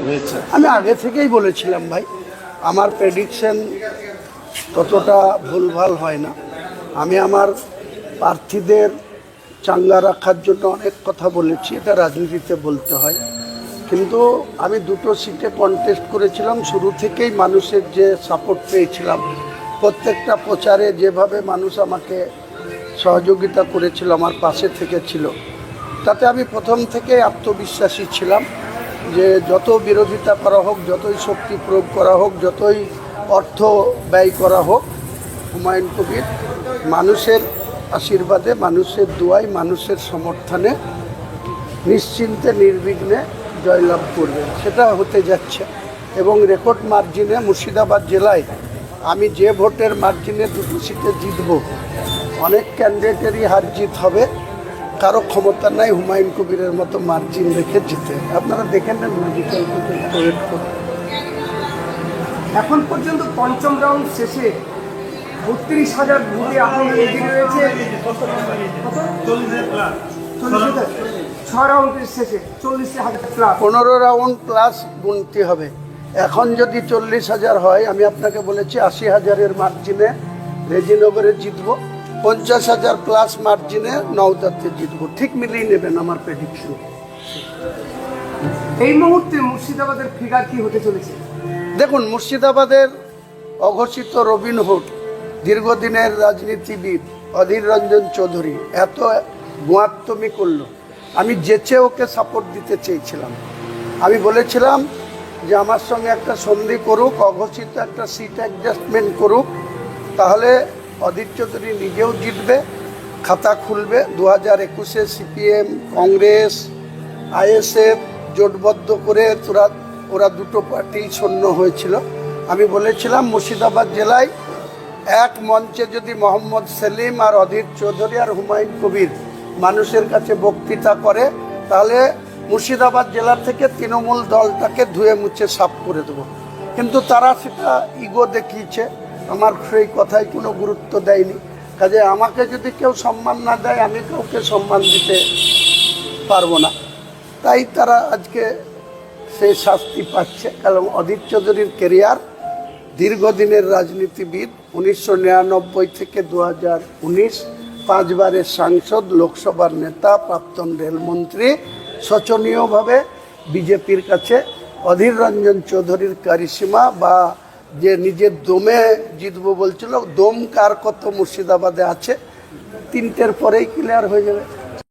হয়েছে? আমি আগে থেকেই বলেছিলাম ভাই, আমার প্রেডিকশন ততটা ভুলভাল হয় না। আমি আমার প্রার্থীদের চাঙ্গা রাখার জন্য অনেক কথা বলেছি, এটা রাজনীতিতে বলতে হয়। কিন্তু আমি দুটো সিটে কন্টেস্ট করেছিলাম, শুরু থেকেই মানুষের যে সাপোর্ট পেয়েছিলাম, প্রত্যেকটা প্রচারে যেভাবে মানুষ আমাকে সহযোগিতা করেছিল, আমার পাশে থেকে ছিল, তাতে আমি প্রথম থেকে আত্মবিশ্বাসী ছিলাম যে যত বিরোধিতা করা হোক, যতই শক্তি প্রয়োগ করা হোক, যতই অর্থ ব্যয় করা হোক, হুমায়ুন কবির মানুষের আশীর্বাদে, মানুষের দোয়ায়, মানুষের সমর্থনে নিশ্চিন্তে নির্বিঘ্নে জয়লাভ করবে, সেটা হতে যাচ্ছে। এবং রেকর্ড মার্জিনে মুর্শিদাবাদ জেলায় আমি যে ভোটের মার্জিনে দুটো সিটে জিতব, অনেক ক্যান্ডিডেটেরই হার জিত হবে, কারো ক্ষমতা নাই হুমায়ুন কবিরের মতো মার্জিন রেখে জিতে। আপনারা দেখেন না, মেডিকেল ওয়েট করুন। এখন পর্যন্ত পঞ্চম রাউন্ড শেষে ৩২,০০০ ভোটে আপনি এগিয়ে রয়েছে। 6 রাউন্ডের শেষে 40,000 প্লাস, 15 রাউন্ড প্লাস গুনতে হবে। এখন যদি 40,000 হয়, আমি আপনাকে বলেছি 80,000-এর মার্জিনে রেজিনগরে জিতব, 50,000 প্লাস মার্জিনে নওদাতে জিতব। ঠিক মিলিয়ে নেবেন আমার প্রেডিকশন। এই মুহূর্তে মুর্শিদাবাদের ফিগার কি হতে চলেছে? দেখুন, মুর্শিদাবাদের অঘোষিত রবিনহুড দীর্ঘদিনের রাজনীতিবিদ অধীর রঞ্জন চৌধুরী এত গোয়াত্তমি করলো, আমি যেচে ওকে সাপোর্ট দিতে চেয়েছিলাম। আমি বলেছিলাম যে আমার সঙ্গে একটা সন্ধি করুক, অঘোষিত একটা সিট অ্যাডজাস্টমেন্ট করুক, তাহলে অধীর চৌধুরী নিজেও জিতবে, খাতা খুলবে। 2021-এ সিপিএম, কংগ্রেস, আইএসএফ জোটবদ্ধ করে ওরা দুটো পার্টি শূন্য হয়েছিল। আমি বলেছিলাম মুর্শিদাবাদ জেলায় এক মঞ্চে যদি মোহাম্মদ সেলিম আর অধীর চৌধুরী আর হুমায়ুন কবির মানুষের কাছে বক্তৃতা করে, তাহলে মুর্শিদাবাদ জেলা থেকে তৃণমূল দলটাকে ধুয়ে মুছে সাফ করে দেব। কিন্তু তারা সেটা ইগো দেখিয়েছে, আমার সেই কথায় কোনো গুরুত্ব দেয়নি। কাজে আমাকে যদি কেউ সম্মান না দেয়, আমি কাউকে সম্মান দিতে পারবো না। তাই তারা আজকে সেই শাস্তি পাচ্ছে। কারণ অধীর চৌধুরীর কেরিয়ার দীর্ঘদিনের রাজনীতিবিদ, 1999 থেকে 2019 5বারের সাংসদ, লোকসভার নেতা, প্রাক্তন রেলমন্ত্রী, শোচনীয়ভাবে বিজেপির কাছে অধীর রঞ্জন চৌধুরীর কারিশমা বা যে নিজের দমে জিতবো বলছিল, দম কার কত মুর্শিদাবাদে আছে, 3টের পরেই ক্লিয়ার হয়ে যাবে।